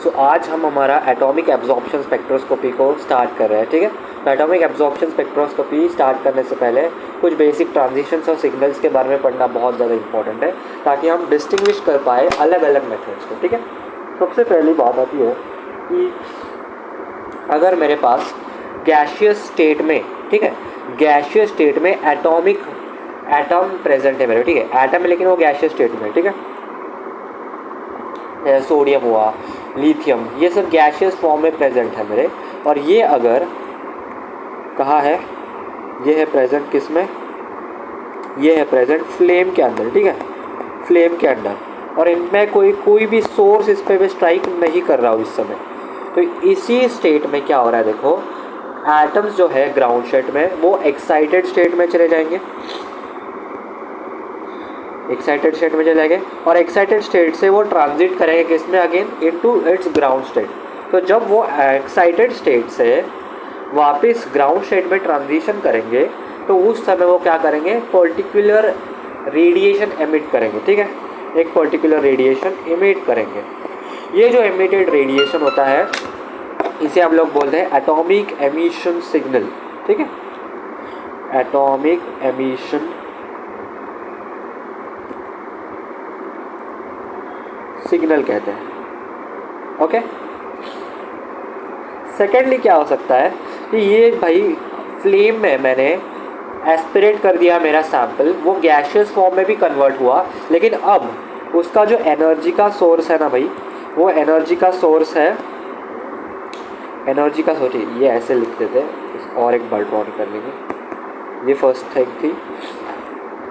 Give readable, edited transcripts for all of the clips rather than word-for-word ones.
सो आज हम हमारा एटॉमिक एब्जॉर्प्शन स्पेक्ट्रोस्कोपी को स्टार्ट कर रहे हैं, ठीक है। तो एटॉमिक एब्जॉर्प्शन स्पेक्ट्रोस्कोपी स्टार्ट करने से पहले कुछ बेसिक ट्रांजिशंस और सिग्नल्स के बारे में पढ़ना बहुत ज़्यादा इंपॉर्टेंट है, ताकि हम डिस्टिंग्विश कर पाए अलग अलग मेथड्स को, ठीक है। सबसे पहली बात आती है कि अगर मेरे पास गैशियस स्टेट में, ठीक है, गैशियस स्टेट में एटम प्रेजेंट है मेरे, ठीक है, एटम है लेकिन वो गैशियस स्टेट में, ठीक है। सोडियम हुआ, लिथियम, ये सब गैशियस फॉर्म में प्रेजेंट है मेरे, और ये अगर कहाँ है, ये है प्रेजेंट किस में, ये है प्रेजेंट फ्लेम के अंदर, ठीक है, फ्लेम के अंदर, और इनमें कोई भी सोर्स इस पर भी स्ट्राइक नहीं कर रहा हूँ इस समय। तो इसी स्टेट में क्या हो रहा है, देखो एटम्स जो है ग्राउंड स्टेट में वो एक्साइटेड स्टेट में चले जाएंगे, एक्साइटेड स्टेट में चले जाएंगे, और एक्साइटेड स्टेट से वो ट्रांजिट करेंगे किसमें, again into its ground state. तो जब वो एक्साइटेड स्टेट से वापस ग्राउंड स्टेट में ट्रांजिशन करेंगे तो उस समय वो क्या करेंगे, पर्टिकुलर रेडिएशन एमिट करेंगे, ठीक है, एक पर्टिकुलर रेडिएशन एमिट करेंगे। ये जो एमिटेड रेडिएशन होता है इसे हम लोग बोलते हैं एटॉमिक एमिशन सिग्नल, ठीक है, एटॉमिक एमिशन सिग्नल कहते हैं, ओके। सेकेंडली क्या हो सकता है कि ये भाई फ्लेम में मैंने एस्पिरेट कर दिया मेरा सैंपल, वो गैशियस फॉर्म में भी कन्वर्ट हुआ, लेकिन अब उसका जो एनर्जी का सोर्स है ना भाई, वो एनर्जी का सोर्स है, एनर्जी का सोर्स, ये ऐसे लिखते थे, और एक बार ड्रॉ कर लेंगे, ये फर्स्ट थिंग थी।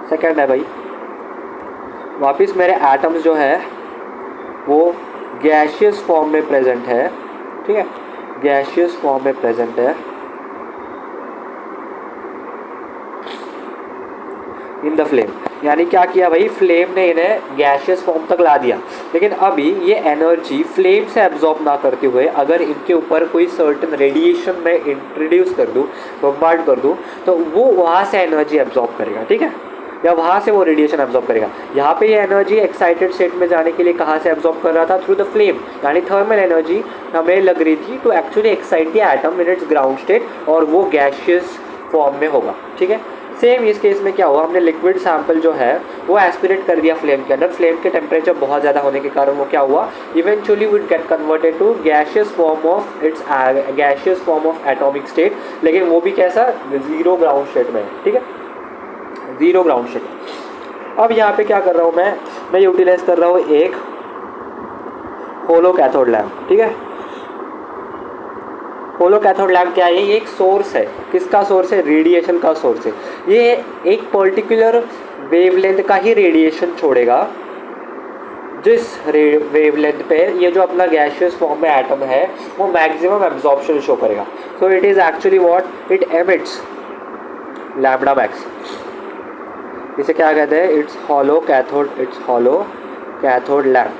सेकेंड है भाई वापस मेरे एटम्स जो है वो गैशियस फॉर्म में प्रेजेंट है, ठीक है, गैशियस फॉर्म में प्रेजेंट है इन द फ्लेम। यानी क्या किया भाई, फ्लेम ने इन्हें गैशियस फॉर्म तक ला दिया, लेकिन अभी ये एनर्जी फ्लेम से एब्जॉर्ब ना करते हुए अगर इनके ऊपर कोई सर्टेन रेडिएशन में इंट्रोड्यूस कर दूँ, बम्बार्ड कर दूँ, तो वो वहाँ से एनर्जी एब्जॉर्ब करेगा, ठीक है, या वहाँ से वो रेडिएशन एब्जॉर्ब करेगा। यहाँ पे ये एनर्जी एक्साइटेड स्टेट में जाने के लिए कहाँ से एब्जॉर्ब कर रहा था, थ्रू द फ्लेम, यानी थर्मल एनर्जी हमें लग रही थी to actually excite the atom in its ground state, और वो गैशियस फॉर्म में होगा, ठीक है। सेम इस केस में क्या हुआ, हमने लिक्विड सैंपल जो है वो एस्पिरेट कर दिया फ्लेम के अंदर, फ्लेम के टेम्परेचर बहुत ज़्यादा होने के कारण वो क्या हुआ, eventually would get converted to gaseous form of its gaseous form of atomic state, लेकिन वो भी कैसा, जीरो ग्राउंड स्टेट में, ठीक है, जीरो ग्राउंड स्टेट। अब यहाँ पे क्या कर रहा हूँ मैं यूटिलाइज कर रहा हूँ एक होलो कैथोड लैम्प, ठीक है। होलो कैथोड लैम्प क्या है, ये एक सोर्स है, किसका सोर्स है, रेडिएशन का सोर्स है। ये एक पर्टिकुलर वेवलेंथ का ही रेडिएशन छोड़ेगा, जिस वेवलेंथ पे ये जो अपना गैशियस फॉर्म में एटम है वो मैक्सिमम एब्जॉर्प्शन शो करेगा। So it is actually what it emits lambda max. इसे क्या कहते हैं, इट्स हॉलो कैथोड लैम्प,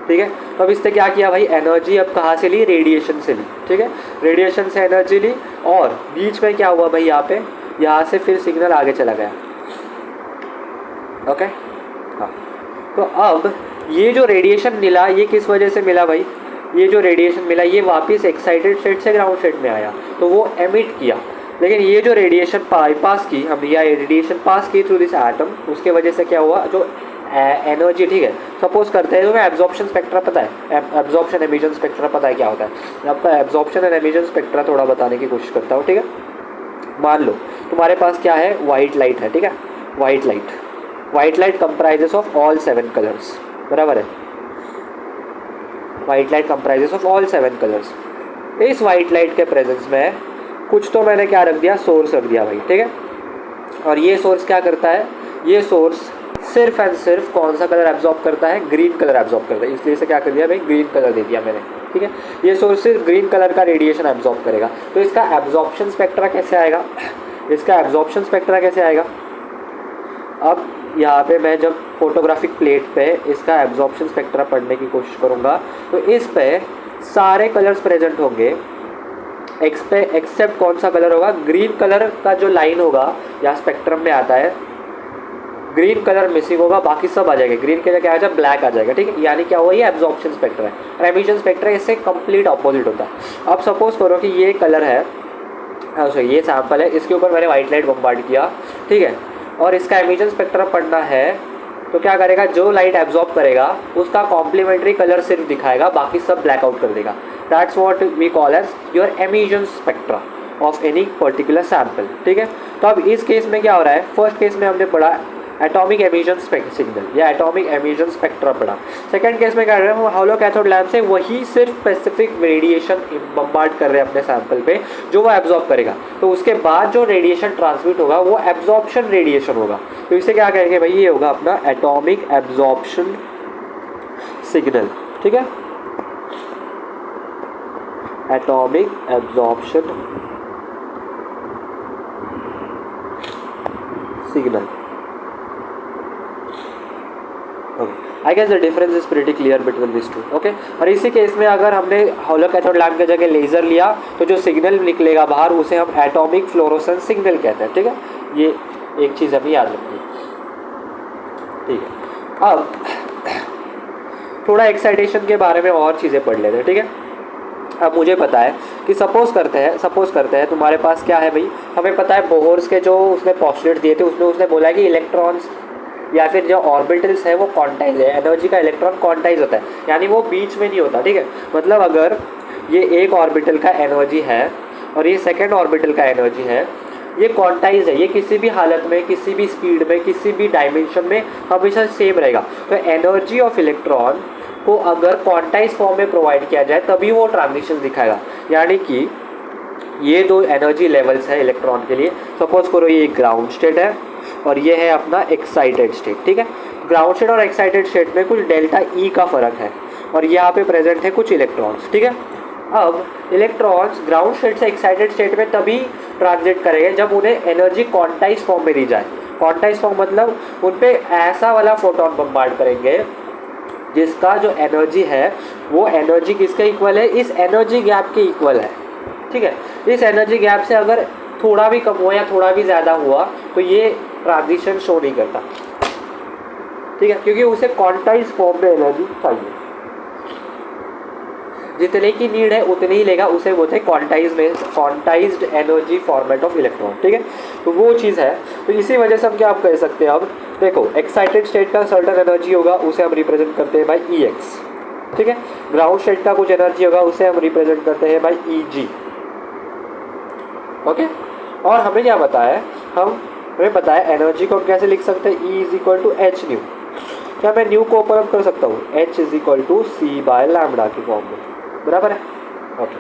ठीक है। तो अब इससे क्या किया भाई, एनर्जी अब कहाँ से ली, रेडिएशन से ली, ठीक है, रेडिएशन से एनर्जी ली, और बीच में क्या हुआ भाई, यहाँ से फिर सिग्नल आगे चला गया, ओके। हाँ, तो अब ये जो रेडिएशन मिला ये किस वजह से मिला भाई, ये जो रेडिएशन मिला ये वापस एक्साइटेड स्टेट से ग्राउंड स्टेट में आया, तो वो एमिट किया, लेकिन ये जो रेडिएशन पास की हम, या रेडिएशन पास की थ्रू दिस एटम, उसके वजह से क्या हुआ, जो एनर्जी, ठीक है, सपोज करते हैं तुम्हें एब्जॉर्प्शन स्पेक्ट्रा पता है, एब्जॉर्प्शन एमिशन स्पेक्ट्रा पता है क्या होता है, आपका एब्जॉर्प्शन एंड एमिशन स्पेक्ट्रा थोड़ा बताने की कोशिश करता हूँ, ठीक है। मान लो तुम्हारे पास क्या है, वाइट लाइट है, ठीक है, white light comprises of all 7 colours, बराबर है, white light comprises of all 7 colours. इस वाइट लाइट के प्रेजेंस में कुछ तो मैंने क्या रख दिया, सोर्स रख दिया भाई, ठीक है, और ये सोर्स क्या करता है, ये सोर्स सिर्फ एंड सिर्फ कौन सा कलर एब्जॉर्ब करता है, ग्रीन कलर एब्जॉर्ब करता है, इसलिए से क्या कर दिया भाई, ग्रीन कलर दे दिया मैंने, ठीक है। ये सोर्स सिर्फ ग्रीन कलर का रेडिएशन एब्जॉर्ब करेगा, तो इसका एब्जॉर्प्शन स्पेक्ट्रा कैसे आएगा, अब यहाँ पे मैं जब फोटोग्राफिक प्लेट पे इसका एब्जॉर्प्शन स्पेक्ट्रा पढ़ने की कोशिश करूँगा तो इस पे सारे कलर्स प्रेजेंट होंगे, एक्सेप्ट कौन सा कलर होगा, ग्रीन कलर का जो लाइन होगा या स्पेक्ट्रम में आता है, ग्रीन कलर मिसिंग होगा, बाकी सब आ जाएगा। ग्रीन कलर क्या आ जाएगा, ब्लैक आ जाएगा, ठीक है। यानी क्या हुआ, ये एब्जॉर्प्शन स्पेक्ट्रा है। और एमिशन स्पेक्ट्रा इससे कंप्लीट अपोजिट होता है। अब सपोज करो कि ये कलर है, अच्छा ये सैम्पल है, इसके ऊपर मैंने व्हाइट लाइट बम्बार्ड किया, ठीक है, और इसका एमिशन स्पेक्ट्रा पढ़ना है, तो क्या करेगा, जो लाइट एब्जॉर्ब करेगा उसका कॉम्प्लीमेंट्री कलर सिर्फ दिखाएगा, बाकी सब ब्लैक आउट कर देगा। That's what we call as your emission spectra of any particular sample, ठीक है। तो अब इस केस में क्या हो रहा है, फर्स्ट केस में हमने पढ़ा एटॉमिक एमिशन सिग्नल या एटॉमिक एमिशन स्पेक्ट्रा पढ़ा। सेकंड केस में क्या कर रहे हैं, हॉलो कैथोड लैम्प से वही सिर्फ स्पेसिफिक रेडिएशन बम्बार्ड कर रहे हैं अपने सैंपल पे, जो वो एब्जॉर्ब करेगा। तो उसके बाद जो रेडिएशन ट्रांसमिट होगा वो एब्जॉर्प्शन रेडिएशन होगा। तो इसे क्या कहेंगे भाई, ये होगा अपना एटॉमिक एब्जॉर्प्शन सिग्नल, ठीक है, atomic absorption signal. I guess the difference is pretty clear between this two, okay. और इसी केस में अगर हमने हॉलो कैथोड लैम्प की जगह लेज़र लिया तो जो सिग्नल निकलेगा बाहर उसे हम एटॉमिक फ्लोरोसेंस सिग्नल कहते हैं, ठीक है। ये एक चीज़ हमें याद रखनी है, ठीक है। अब थोड़ा एक्साइटेशन के बारे में और चीज़ें पढ़ लेते हैं, ठीक है। अब मुझे पता है कि सपोज करते हैं तुम्हारे पास क्या है भाई, हमें पता है बोहर्स के जो उसने पॉस्टुलेट दिए थे उसमें उसने बोला है कि इलेक्ट्रॉन्स या फिर जो ऑर्बिटल्स है वो क्वांटाइज है, एनर्जी का इलेक्ट्रॉन क्वांटाइज होता है, यानी वो बीच में नहीं होता, ठीक है। मतलब अगर ये एक ऑर्बिटल का एनर्जी है और ये सेकेंड ऑर्बिटल का एनर्जी है, ये क्वांटाइज है, ये किसी भी हालत में, किसी भी स्पीड में, किसी भी डायमेंशन में हमेशा सेम रहेगा। तो एनर्जी ऑफ इलेक्ट्रॉन को अगर क्वांटाइज फॉर्म में प्रोवाइड किया जाए तभी वो ट्रांजिशन दिखाएगा। यानी कि ये दो एनर्जी लेवल्स है इलेक्ट्रॉन के लिए। सपोज करो ये ग्राउंड स्टेट है और ये है अपना एक्साइटेड स्टेट, ठीक है। ग्राउंड स्टेट और एक्साइटेड स्टेट में कुछ डेल्टा ई का फ़र्क है और यहाँ पे प्रेजेंट है कुछ इलेक्ट्रॉन्स, ठीक है। अब इलेक्ट्रॉन्स ग्राउंड स्टेट से एक्साइटेड स्टेट में तभी ट्रांजिट करेंगे जब उन्हें एनर्जी क्वांटाइज फॉर्म में दी जाए। क्वांटाइज फॉर्म मतलब उन पर ऐसा वाला फोटोन बम्बार्ड करेंगे जिसका जो एनर्जी है वो एनर्जी किसके इक्वल है, इस एनर्जी गैप के इक्वल है, ठीक है। इस एनर्जी गैप से अगर थोड़ा भी कम हुआ या थोड़ा भी ज़्यादा हुआ तो ये ट्रांजिशन शो नहीं करता, ठीक है, क्योंकि उसे क्वांटाइज फॉर्म में एनर्जी चाहिए। जितने की नीड है उतने ही लेगा, उसे बोलते हैं quantized energy format of electron, ठीक है। तो वो चीज़ है। तो इसी वजह से हम क्या आप कह सकते हैं, अब देखो एक्साइटेड स्टेट का सर्टेन एनर्जी होगा उसे हम रिप्रेजेंट करते हैं बाई ई एक्स, ठीक है। ग्राउंड स्टेट का कुछ एनर्जी होगा उसे हम रिप्रेजेंट करते हैं बाई ई जी, ओके। और हमें क्या पता है, हमें पता है एनर्जी को हम कैसे लिख सकते हैं, E is equal to H nu. क्या मैं न्यू को ओपन अप कर सकता हूँ, H is equal to C by lambda की फॉर्म में, बराबर है, ओके।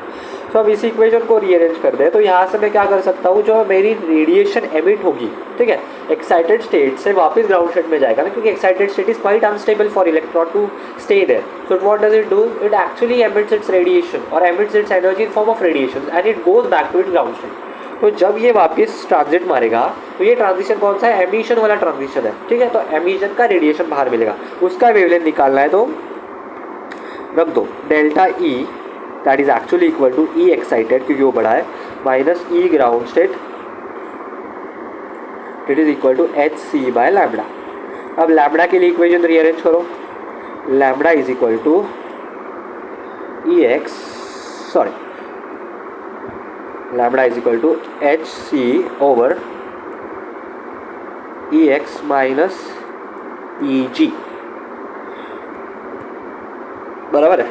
तो अब इस इक्वेशन को रीअरेंज कर दें तो यहाँ से मैं क्या कर सकता हूँ, जो मेरी रेडिएशन एमिट होगी, ठीक है, एक्साइटेड स्टेट से वापस ग्राउंड स्टेट में जाएगा ना, क्योंकि excited state is quite unstable for electron to stay there. So what does it do, it actually emits its radiation और emits its energy in form of radiation and it goes back to it ground state. तो जब ये वापस transit मारेगा तो ये transition कौन सा है, एमिशन वाला ट्रांजिशन है, ठीक है। तो एमिशन का रेडिएशन बाहर मिलेगा, उसका वेवलेंथ निकालना है तो रख दो delta E that is actually equal to E excited क्योंकि वो बड़ा है minus E ground state it is equal to H C by lambda. अब लैम्बडा के लिए इक्वेशन रीअरेंज करो, lambda is equal to E X sorry lambda is equal to H C over E X minus E G, बराबर है।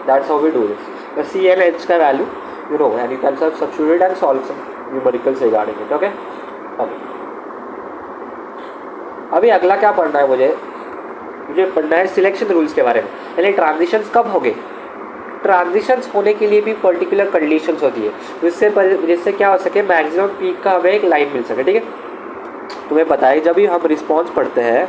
That's how we do this. C and H का value you know and you can substitute and solve some numericals regarding it, okay. अभी अगला क्या पढ़ना है मुझे पढ़ना है सिलेक्शन रूल्स के बारे में, यानी ट्रांजिशंस कब होंगे। ट्रांजिशंस होने के लिए भी पर्टिकुलर कंडीशंस होती है जिससे क्या हो सके, मैक्सिमम पीक का हमें एक लाइन मिल सके, ठीक है। तुम्हें पता है जब भी हम रिस्पॉन्स पढ़ते हैं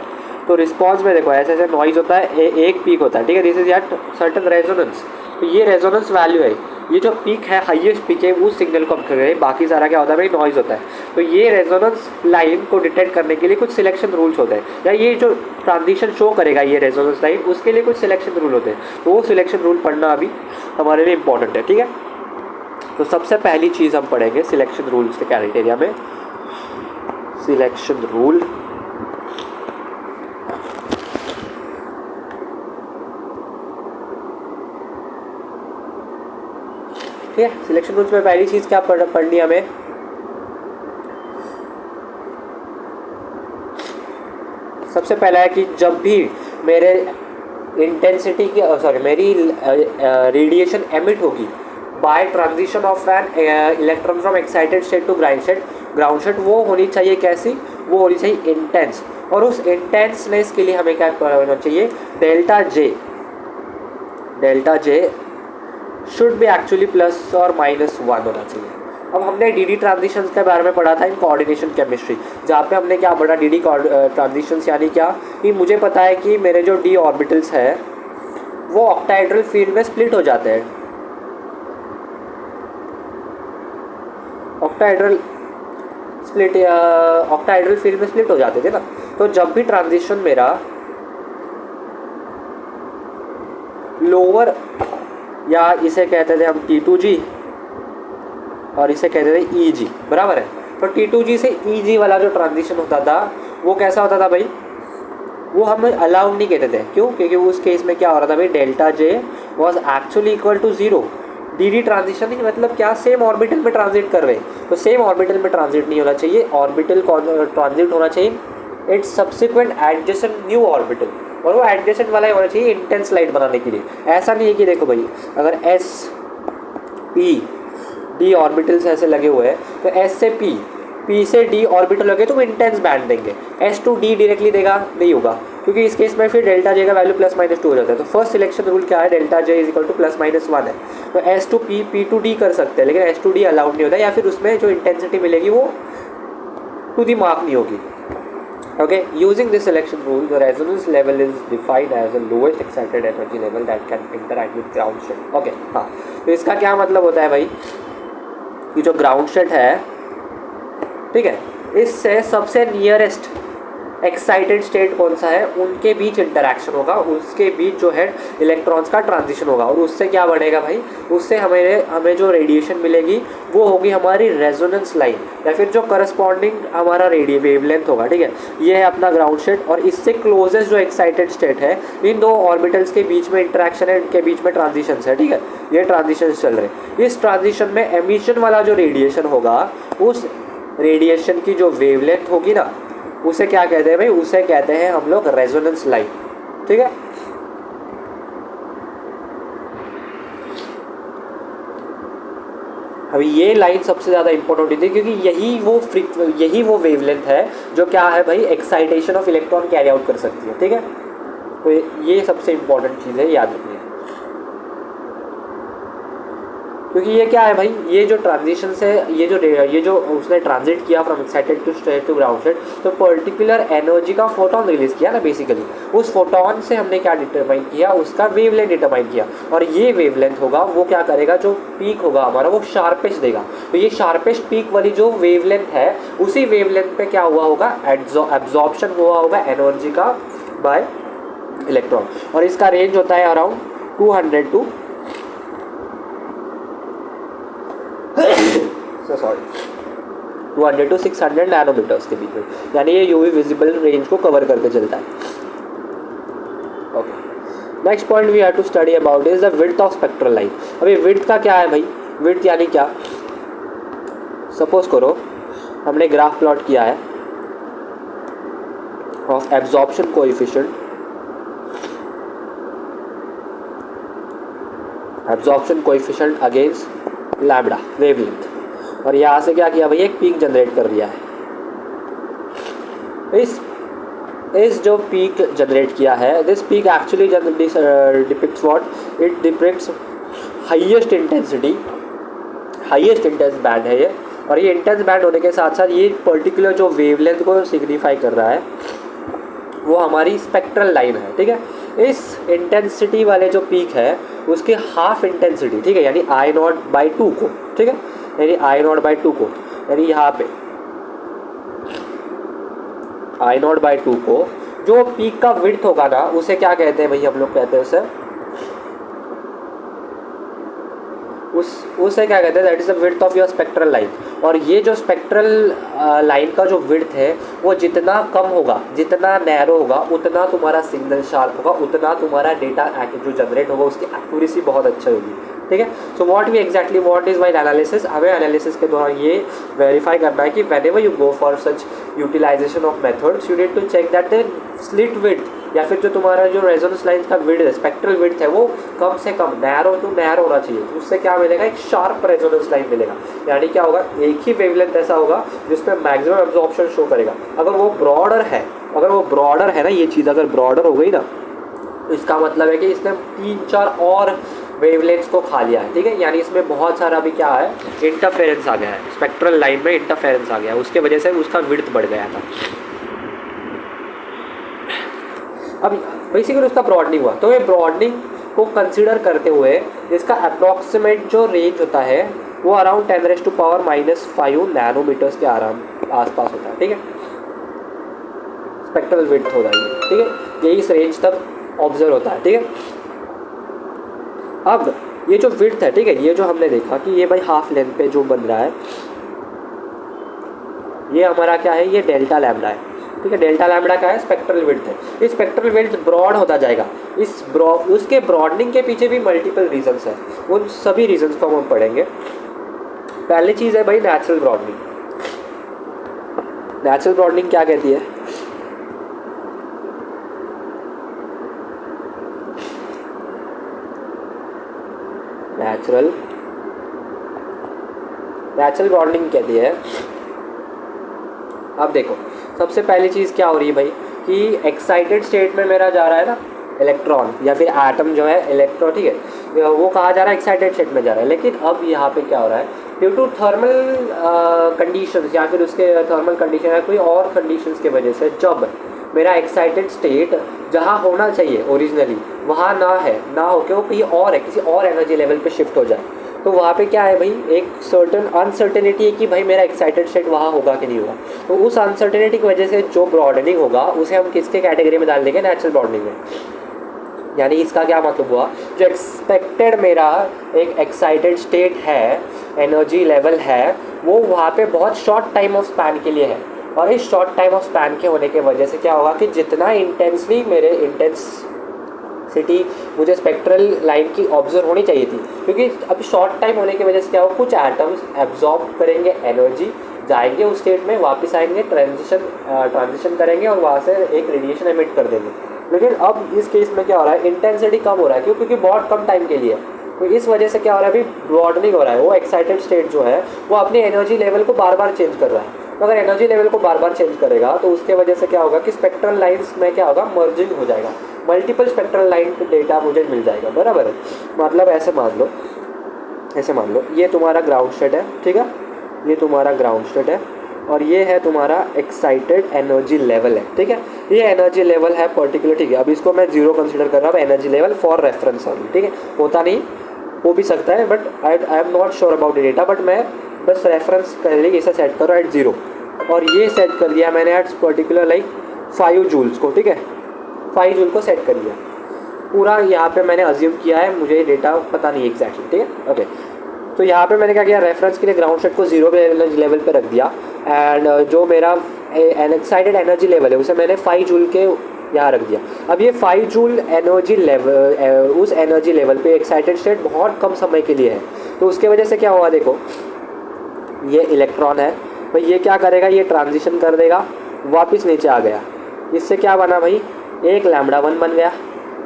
तो रिस्पॉन्स में देखो ऐसे ऐसे नॉइज होता है, एक पीक होता है, ठीक है, this is at certain resonance. तो ये रेजोनेंस वैल्यू है, ये जो पीक है हाईएस्ट पीक है उस सिग्नल को हम करें, बाकी सारा क्या होता है भाई नॉइज होता है। तो ये रेजोनेंस लाइन को डिटेक्ट करने के लिए कुछ सिलेक्शन रूल्स होते हैं, या ये जो ट्रांजिशन शो करेगा ये रेजोनेंस लाइन उसके लिए कुछ सिलेक्शन रूल होते हैं। तो वो सिलेक्शन रूल पढ़ना अभी हमारे लिए इंपॉर्टेंट है, ठीक है। तो सबसे पहली चीज़ हम पढ़ेंगे सिलेक्शन रूल्स के क्राइटेरिया में, सिलेक्शन रूल ठीक है। सिलेक्शन रूल्स में पहली चीज़ क्या पढ़नी है हमें, सबसे पहला है कि जब भी मेरे इंटेंसिटी की मेरी रेडिएशन एमिट होगी by transition of an electron from excited state to ground state, वो होनी चाहिए कैसी, वो होनी चाहिए इंटेंस। और उस इंटेंसनेस के लिए हमें क्या होना चाहिए, delta J should be actually plus और -1 होना चाहिए। अब हमने डी ट्रांजिशंस के बारे में पढ़ा था इन कोऑर्डिनेशन केमिस्ट्री, जहाँ पे हमने क्या पढ़ा, डी ट्रांजिशंस यानी क्या, कि मुझे पता है कि मेरे जो डी ऑर्बिटल्स है वो ऑक्टाहेड्रल फील्ड में स्प्लिट हो जाते हैं, ऑक्टाहेड्रल फील्ड में स्प्लिट हो जाते थे ना। तो जब भी ट्रांजिशन मेरा लोअर, या इसे कहते थे हम T2G और इसे कहते थे EG, बराबर है। तो T2G से EG वाला जो ट्रांजिशन होता था वो कैसा होता था भाई, वो हम अलाउड नहीं कहते थे। क्यों? क्योंकि उस केस में क्या हो रहा था भाई, delta J was actually equal to 0। D transition नहीं मतलब क्या, सेम ऑर्बिटल में ट्रांजिट कर रहे हैं, तो सेम ऑर्बिटल में ट्रांजिट नहीं होना चाहिए, ऑर्बिटल ट्रांजिट होना चाहिए it's subsequent adjacent new orbital, और वो एडजेसेंट वाला ही होना चाहिए इंटेंस लाइट बनाने के लिए। ऐसा नहीं है कि देखो भाई अगर S P D ऑर्बिटल्स ऐसे लगे हुए हैं तो S से P से D ऑर्बिटल लगे तो वो इंटेंस बैंड देंगे, S to D डायरेक्टली देगा नहीं होगा, क्योंकि इस केस में फिर डेल्टा जे का वैल्यू +-2 हो जाता है। तो फर्स्ट सिलेक्शन रूल क्या है, delta J is equal to +-1 है। तो S to P, P to D कर सकते हैं, लेकिन S to D अलाउड नहीं होता, या फिर उसमें जो इंटेंसिटी मिलेगी वो टू दी मार्क नहीं होगी। Okay, using this selection rule, the resonance level is defined as the lowest excited energy level that can interact with ground state. Okay, हाँ, तो इसका क्या मतलब होता है भाई, कि जो ग्राउंड स्टेट है, ठीक है, इससे सबसे नियरेस्ट एक्साइटेड स्टेट कौन सा है, उनके बीच इंटरेक्शन होगा, उसके बीच जो है इलेक्ट्रॉन्स का ट्रांजिशन होगा, और उससे क्या बढ़ेगा भाई, उससे हमें जो रेडिएशन मिलेगी वो होगी हमारी रेजोनेंस लाइन, या फिर जो करस्पॉन्डिंग हमारा वेवलेंथ होगा। ठीक है, ये है अपना ग्राउंड स्टेट, और इससे क्लोजेस्ट जो एक्साइटेड स्टेट है, इन दो ऑर्बिटल्स के बीच में इंटरेक्शन है, इनके बीच में ट्रांजिशन है। ठीक है, ये ट्रांजिशन चल रहे हैं, इस ट्रांजिशन में एमिशन वाला जो रेडिएशन होगा, उस रेडिएशन की जो वेवलेंथ होगी ना, उसे क्या कहते हैं भाई, उसे कहते हैं हम लोग रेजोनेंस लाइन। ठीक है, अभी ये लाइन सबसे ज़्यादा इंपॉर्टेंट होती है, क्योंकि यही वो वेवलेंथ है जो क्या है भाई, excitation of electron carry out कर सकती है। ठीक है, तो ये सबसे इंपॉर्टेंट चीज़ है, याद रखिए, क्योंकि ये क्या है भाई, ये जो ट्रांजिशन से ये जो उसने ट्रांजिट किया from excited to state to ground state, तो पर्टिकुलर एनर्जी का फोटोन रिलीज किया ना बेसिकली, उस फोटोन से हमने क्या डिटरमाइन किया, उसका वेवलेंथ डिटरमाइन किया, और ये वेवलेंथ होगा वो क्या करेगा, जो पीक होगा हमारा वो शार्पेस्ट देगा। तो ये शार्पेस्ट पीक वाली जो वेवलेंथ है, उसी वेवलेंथ पे क्या हुआ होगा, एब्जॉर्प्शन हुआ होगा एनर्जी का बाय इलेक्ट्रॉन, और इसका रेंज होता है अराउंड 200 टू 600 नैनोमीटर्स के बीच में, यानी ये यूवी विजिबल रेंज को कवर करके चलता है। Okay, next point we have to study about is the width of spectral line. अभी विड्थ का क्या है भाई, विड्थ यानी क्या, सपोज करो हमने ग्राफ प्लॉट किया है of absorption coefficient against lambda wavelength, और यहाँ से क्या किया भाई, एक पीक जनरेट कर दिया है। इस जो पीक जनरेट किया है, this peak actually depicts what, it depicts highest intense band है ये, और ये इंटेंस बैंड होने के साथ साथ ये पर्टिकुलर जो वेवलेंथ को सिग्निफाई कर रहा है वो हमारी स्पेक्ट्रल लाइन है। ठीक है, इस इंटेंसिटी वाले जो पीक है उसकी हाफ इंटेंसिटी, ठीक है, यानी I0/2 को, ठीक है, यानी I0/2 को, यानी यहाँ पे I0/2 को जो पीक का विड्थ होगा ना, उसे क्या कहते हैं भाई, हम लोग कहते हैं उसे क्या कहते हैं, that is the width of your spectral line. और ये जो स्पेक्ट्रल लाइन का जो विड्थ है वो जितना कम होगा, जितना नैरो होगा, उतना तुम्हारा सिग्नल शार्प होगा, उतना तुम्हारा डेटा जो जनरेट होगा उसकी एक्यूरेसी बहुत अच्छा होगी। ठीक है। So what is while analysis, हमें एनालिसिस के दौरान ये वेरीफाई करना है कि whenever you go for such utilization of methods you need to check that the slit width या फिर जो तुम्हारा जो रेजोनेंस लाइन का विड्थ है, स्पेक्ट्रल विड्थ है, वो कम से कम नैरो टू नैरो होना चाहिए। तो उससे क्या मिलेगा, एक शार्प रेजोनेंस लाइन मिलेगा। यानी क्या होगा, एक ही वेवलेंथ ऐसा होगा जिसमें मैक्सिमम एब्जॉर्प्शन शो करेगा। अगर वो ब्रॉडर है ना, ये चीज़ अगर ब्रॉडर हो गई ना, तो इसका मतलब है कि इसने 3-4 और वेवलेंथ्स को खा लिया है, ठीक है। यानी इसमें बहुत सारा अभी क्या है, इंटरफेरेंस आ गया है, स्पेक्ट्रल लाइन में इंटरफेरेंस आ गया है, उसके वजह से उसका विड्थ बढ़ गया था। अब बेसिकली उसका ब्रॉडनिंग हुआ, तो ये ब्रॉडनिंग को कंसिडर करते हुए इसका अप्रॉक्सीमेट जो रेंज होता है वो अराउंड 10⁻⁻5 नैनोमीटर्स के आसपास होता है, ठीक है। स्पेक्ट्रल विड्थ होता है, ठीक है, ये इस रेंज तक ऑब्जर्व होता है, ठीक है। अब ये जो विड्थ है, ठीक है, ये जो हमने देखा कि ये भाई हाफ लेंथ पे जो बन रहा है, ये हमारा क्या है, ये डेल्टा लैम्डा है, ठीक है। डेल्टा लैम्डा क्या है, स्पेक्ट्रल विड्थ है। ये स्पेक्ट्रल विड्थ ब्रॉड होता जाएगा। उसके ब्रॉडनिंग के पीछे भी मल्टीपल रीजंस है, उन सभी रीजंस को हम पढ़ेंगे। पहली चीज़ है भाई नेचुरल ब्रॉडनिंग। नेचुरल ब्रॉडनिंग क्या कहती है, नेचुरल ब्रॉडनिंग कहती है। अब देखो सबसे पहली चीज़ क्या हो रही है भाई कि एक्साइटेड स्टेट में मेरा जा रहा है ना इलेक्ट्रॉन या फिर एटम जो है इलेक्ट्रॉन, ठीक है, वो कहाँ जा रहा है, एक्साइटेड स्टेट में जा रहा है। लेकिन अब यहाँ पे क्या हो रहा है, ड्यू टू थर्मल कंडीशंस या फिर उसके थर्मल कंडीशन या कोई और कंडीशंस के वजह से जब मेरा एक्साइटेड स्टेट जहाँ होना चाहिए ओरिजिनली वहाँ ना हो के वो कहीं और है, किसी और एनर्जी लेवल पे शिफ्ट हो जाए, तो वहाँ पे क्या है भाई, एक सर्टन अनसर्टेनिटी है कि भाई मेरा एक्साइटेड स्टेट वहाँ होगा कि नहीं होगा। तो उस अनसर्टेनिटी की वजह से जो ब्रॉडनिंग होगा उसे हम किसके कैटेगरी में डाल देंगे, नेचुरल ब्रॉडनिंग में। यानी इसका क्या मतलब हुआ, जो एक्सपेक्टेड मेरा एक एक्साइटेड स्टेट है, एनर्जी लेवल है, वो वहाँ पे बहुत शॉर्ट टाइम ऑफ स्पैन के लिए है। और इस शॉर्ट टाइम ऑफ स्पैन के होने की वजह से क्या होगा कि जितना इंटेंसली मेरे इंटेंसिटी मुझे स्पेक्ट्रल लाइन की ऑब्जर्व होनी चाहिए थी, क्योंकि अभी शॉर्ट टाइम होने की वजह से क्या होगा, कुछ एटम्स एब्जॉर्ब करेंगे एनर्जी, जाएंगे उस स्टेट में, वापस आएंगे, ट्रांजिशन करेंगे और वहाँ से एक रेडिएशन एमिट कर देंगे। लेकिन अब इस केस में क्या हो रहा है, इंटेंसिटी कम हो रहा है, क्यों, क्योंकि बहुत कम टाइम के लिए, तो इस वजह से क्या हो रहा है, अभी ब्रॉडनिंग हो रहा है। वो एक्साइटेड स्टेट जो है वो अपनी एनर्जी लेवल को बार बार चेंज कर रहा है। तो अगर एनर्जी लेवल को बार बार चेंज करेगा तो उसके वजह से क्या होगा कि स्पेक्ट्रल लाइन्स में क्या होगा, मर्जिंग हो जाएगा, मल्टीपल स्पेक्ट्रल लाइन डेटा मुझे मिल जाएगा, बराबर है। मतलब ऐसे मान लो ये तुम्हारा ग्राउंड स्टेट है, ठीक है, ये तुम्हारा ग्राउंड स्टेट है और ये है तुम्हारा एक्साइटेड एनर्जी लेवल है, ठीक है। ये एनर्जी लेवल है पर्टिकुलर, ठीक है। अब इसको मैं 0 कंसीडर कर रहा हूँ energy level for reference only, ठीक है। होता नहीं, हो भी सकता है, but I am not sure about the data, but मैं बस रेफरेंस कर लिए इसे सेट करो एट 0 और ये सेट कर दिया मैंने एट पर्टिकुलर लाइक 5 जूल्स को, ठीक है, 5 जूल को सेट कर दिया पूरा। यहाँ पे मैंने अज्यूम किया है, मुझे डेटा पता नहीं एग्जैक्टली, ठीक है, ओके। तो यहाँ पे मैंने क्या किया, रेफरेंस के लिए ग्राउंड स्टेट को 0 लेवल पे रख दिया एंड जो मेरा एक्साइटेड एनर्जी लेवल है उसे मैंने 5 जूल के यहाँ रख दिया। अब ये 5 जूल एनर्जी लेवल, उस एनर्जी लेवल पे एक्साइटेड स्टेट बहुत कम समय के लिए है, तो उसके वजह से क्या हुआ, देखो ये इलेक्ट्रॉन है भाई, ये क्या करेगा, ये ट्रांजिशन कर देगा, वापस नीचे आ गया, इससे क्या बना भाई, एक λ1 बन गया।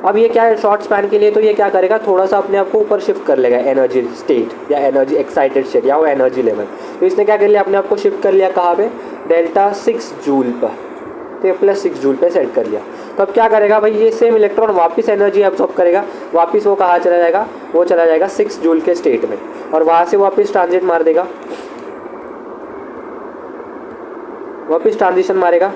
अब ये क्या है, शॉर्ट स्पैन के लिए, तो ये क्या करेगा, थोड़ा सा अपने आप को ऊपर शिफ्ट कर लेगा एनर्जी स्टेट या एनर्जी एक्साइटेड स्टेट या वो एनर्जी लेवल। तो इसने क्या कर लिया, अपने आप को शिफ्ट कर लिया कहाँ पे, ∆6 जूल पर, तो +6 जूल पे सेट कर लिया। तो अब क्या करेगा भाई, ये सेम इलेक्ट्रॉन वापस एनर्जी एब्जॉर्ब करेगा, वापस वो कहाँ चला जाएगा, वो चला जाएगा 6 जूल के स्टेट में और वहाँ से वापस ट्रांजिट मार देगा, वापस ट्रांजिशन मारेगा,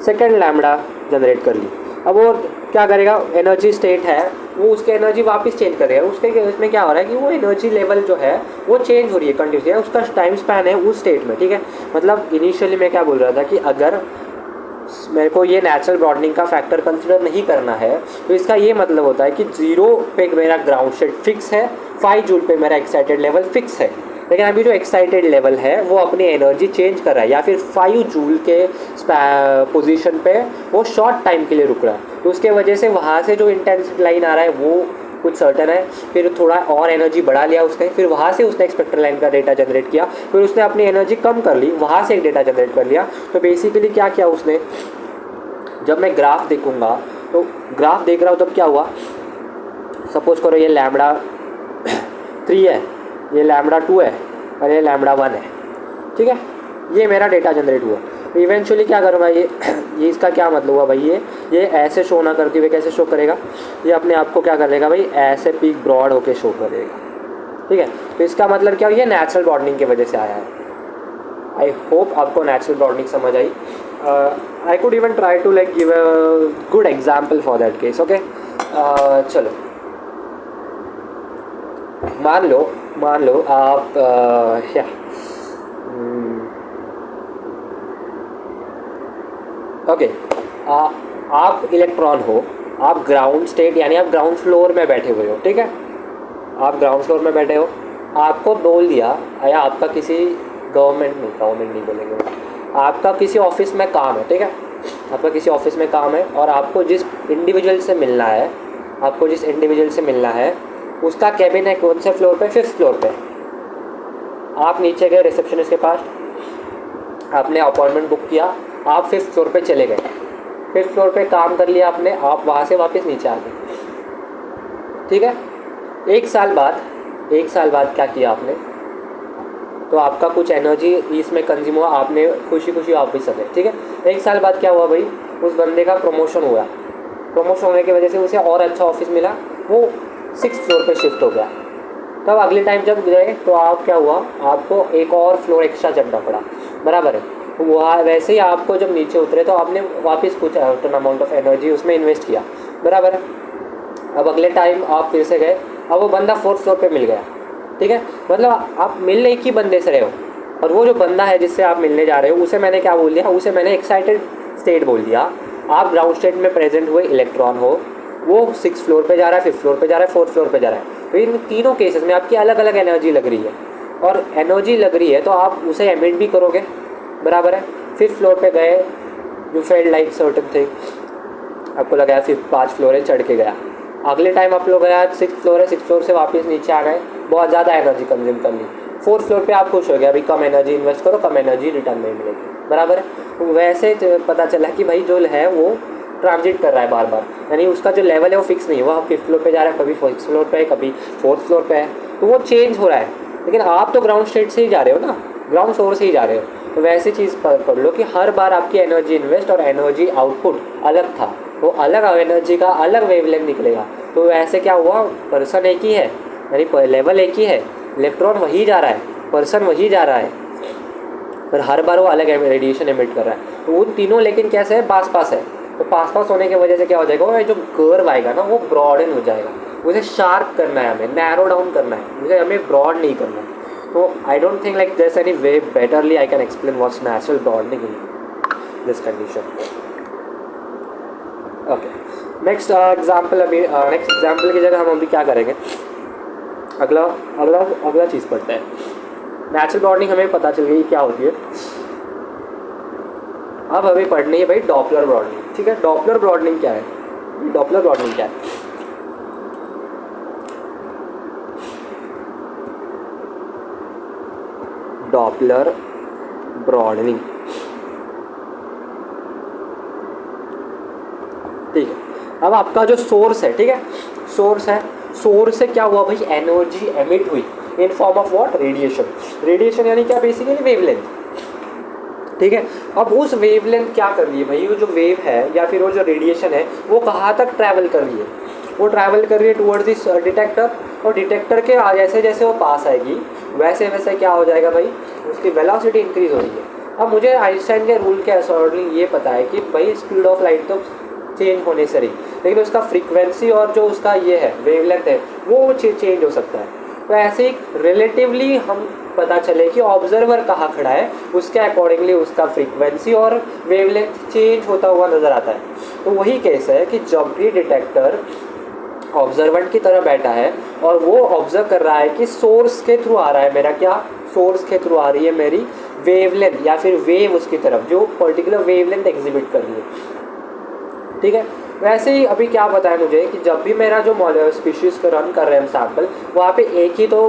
सेकेंड लैम्डा जनरेट कर ली। अब वो क्या करेगा, एनर्जी स्टेट है वो उसके एनर्जी वापस चेंज करेगा। उसके इसमें क्या हो रहा है कि वो एनर्जी लेवल जो है वो चेंज हो रही है कंटिन्यूसली, उसका टाइम स्पैन है उस स्टेट में, ठीक है। मतलब इनिशियली मैं क्या बोल रहा था कि अगर मेरे को ये नेचुरल ब्रॉडनिंग का फैक्टर कंसिडर नहीं करना है तो इसका ये मतलब होता है कि 0 पे मेरा ग्राउंड स्टेट फिक्स है, 5 जूल पे मेरा एक्साइटेड लेवल फिक्स है, लेकिन अभी जो एक्साइटेड लेवल है वो अपनी एनर्जी चेंज कर रहा है या फिर 5 जूल के पोजीशन पे वो शॉर्ट टाइम के लिए रुक रहा है। तो उसके वजह से वहाँ से जो इंटेंसिटी लाइन आ रहा है वो कुछ सर्टन है, फिर थोड़ा और एनर्जी बढ़ा लिया उसने, फिर वहाँ से उसने एक स्पेक्ट्रल लाइन का डेटा जनरेट किया, फिर उसने अपनी एनर्जी कम कर ली, वहाँ से एक डेटा जनरेट कर लिया। तो बेसिकली क्या किया उसने, जब मैं ग्राफ देखूंगा तो ग्राफ देख रहा हूँ तब क्या हुआ, सपोज करो ये लैम्बडा 3 है, ये लैम्बडा 2 है और ये लैम्बडा 1 है, ठीक है, ये मेरा डेटा जनरेट हुआ। इवेंचुअली क्या करूँगा, ये इसका क्या मतलब हुआ भाई, ये ऐसे शो ना करते हुए कैसे शो करेगा, ये अपने आप को क्या करेगा भाई, ऐसे पीक ब्रॉड होके शो करेगा, ठीक है। तो इसका मतलब क्या, ये नेचुरल ब्रॉडनिंग की वजह से आया है। आई होप आपको नेचुरल ब्रॉडनिंग समझ आई। I could even try to like give a good example for that case, okay. चलो मान लो आप ओके, आप इलेक्ट्रॉन हो, आप ग्राउंड स्टेट यानी आप ग्राउंड फ्लोर में बैठे हुए हो, ठीक है, आप ग्राउंड फ्लोर में बैठे हो, आपको बोल दिया, या आपका किसी गवर्नमेंट नहीं बोलेंगे, आपका किसी ऑफिस में काम है, ठीक है, आपका किसी ऑफिस में काम है और आपको जिस इंडिविजुअल से मिलना है उसका कैबिन है कौन से फ्लोर पे, 5th फ्लोर पे। आप नीचे गए रिसेप्शनिस्ट के पास, आपने अपॉइंटमेंट बुक किया, आप 5th फ्लोर पे चले गए, 5th फ्लोर पे काम कर लिया आपने, आप वहाँ से वापस नीचे आ गए, ठीक है। एक साल बाद क्या किया आपने, तो आपका कुछ एनर्जी इसमें कंज्यूम हुआ, आपने खुशी वापस आ गए, ठीक है। एक साल बाद क्या हुआ भाई, उस बंदे का प्रमोशन हुआ, प्रमोशन होने की वजह से उसे और अच्छा ऑफिस मिला, वो 6th फ्लोर पे शिफ्ट हो गया। तब अगले टाइम जब गए तो आप क्या हुआ, आपको एक और फ्लोर एक्स्ट्रा चढ़ना पड़ा, बराबर है। वहाँ वैसे ही आपको जब नीचे उतरे तो आपने वापस कुछ सर्टेन अमाउंट ऑफ एनर्जी उसमें इन्वेस्ट किया, बराबर है। अब अगले टाइम आप फिर से गए, अब वो बंदा 4th फ्लोर पे मिल गया, ठीक है, मतलब आप मिल एक ही बंदे से रहे हो, और वो जो बंदा है जिससे आप मिलने जा रहे हो उसे मैंने क्या बोल दिया, उसे मैंने एक्साइटेड स्टेट बोल दिया। आप ग्राउंड स्टेट में प्रेजेंट हुए इलेक्ट्रॉन हो, वो 6th फ्लोर पे जा रहा है, 5th फ्लोर पे जा रहा है, 4th फ्लोर पे जा रहा है। तो इन तीनों केसेस में आपकी अलग अलग एनर्जी लग रही है, और एनर्जी लग रही है तो आप उसे एमिट भी करोगे, बराबर है। 5th फ्लोर पे गए, you felt like certain thing, आपको लगा 5 फ्लोर है, चढ़ के गया। अगले टाइम आप लोग गया 6th फ्लोर है, 6th फ्लोर से वापस नीचे आ गए, बहुत ज़्यादा एनर्जी कंज्यूम कर ली, 4th फ्लोर पे आप खुश हो गए, अभी कम एनर्जी इन्वेस्ट करो, कम एनर्जी रिटर्न में मिलेगी, बराबर है। तो वैसे पता चला कि भाई जो है वो ट्रांजिट कर रहा है बार बार, यानी उसका जो लेवल है वो फिक्स नहीं हुआ, 5th फ्लोर पे जा रहा है, कभी 6th फ्लोर पे है, कभी 4th फ्लोर पे है, तो वो चेंज हो रहा है। लेकिन आप तो ग्राउंड स्टेट से ही जा रहे हो ना, ग्राउंड फ्लोर से ही जा रहे हो, तो वैसी चीज़ पढ़ लो कि हर बार आपकी एनर्जी इन्वेस्ट और एनर्जी आउटपुट अलग था, वो अलग एनर्जी का अलग वेवलेंथ निकलेगा। तो ऐसे क्या हुआ, पर्सन एक ही है, यानी लेवल एक ही है, इलेक्ट्रॉन वही जा रहा है, पर्सन वही जा रहा है, पर हर बार वो अलग रेडिएशन एमिट कर रहा है। तो उन तीनों लेकिन कैसे है, पास है, तो पास होने की वजह से क्या हो जाएगा, वो जो कर्व आएगा ना वो ब्रॉडन हो जाएगा, उसे शार्प करना है, हमें नैरो डाउन करना है, उसे हमें ब्रॉड नहीं करना है। तो I don't think like there is any way betterly I can explain what's natural broadening in this condition. Okay, next example की जगह हम अभी क्या करेंगे, अगला चीज़ पढ़ते हैं। नेचुरल ब्रॉडनिंग हमें पता चल गई क्या होती है, अब हमें पढ़नी है भाई डॉपलर ब्रॉडनिंग, ठीक है। डॉपलर ब्रॉडनिंग क्या है, डॉपलर ब्रॉडनिंग क्या है, डॉपलर ब्रॉडनिंग, ठीक है। अब आपका जो सोर्स है, ठीक है, सोर्स से क्या हुआ भाई, एनर्जी एमिट हुई इन फॉर्म ऑफ व्हाट, रेडिएशन यानी क्या, बेसिकली वेवलेंथ, ठीक है। अब उस वेवलेंथ क्या कर रही है भाई, वो जो वेव है या फिर वो जो रेडिएशन है वो कहाँ तक ट्रैवल कर रही है, वो ट्रैवल कर रही है टुवर्ड्स दिस डिटेक्टर, और डिटेक्टर के जैसे जैसे वो पास आएगी वैसे वैसे क्या हो जाएगा भाई, उसकी वेलोसिटी इंक्रीज हो रही है। अब मुझे आइंस्टाइन के रूल के अकॉर्डिंग ये पता है कि भाई स्पीड ऑफ लाइट तो चेंज होने से रही, लेकिन उसका फ्रीक्वेंसी और जो उसका ये है वेवलेंथ है वो चेंज हो सकता है। तो ऐसे ही रिलेटिवली हम पता चले कि ऑब्जर्वर कहाँ खड़ा है, उसके अकॉर्डिंगली उसका फ्रीक्वेंसी और वेवलेंथ चेंज होता हुआ नज़र आता है। तो वही केस है कि जब भी डिटेक्टर ऑब्जर्वेंट की तरह बैठा है और वो ऑब्जर्व कर रहा है कि सोर्स के थ्रू आ रहा है मेरा क्या, सोर्स के थ्रू आ रही है मेरी वेवलेंथ या फिर वेव उसकी तरफ जो पर्टिकुलर वेवलेंथ एग्जिबिट कर रही है, ठीक है। वैसे ही अभी क्या पता है मुझे कि जब भी मेरा जो स्पीशीज़ का रन कर रहे हैं सैम्पल, वहाँ पे एक ही तो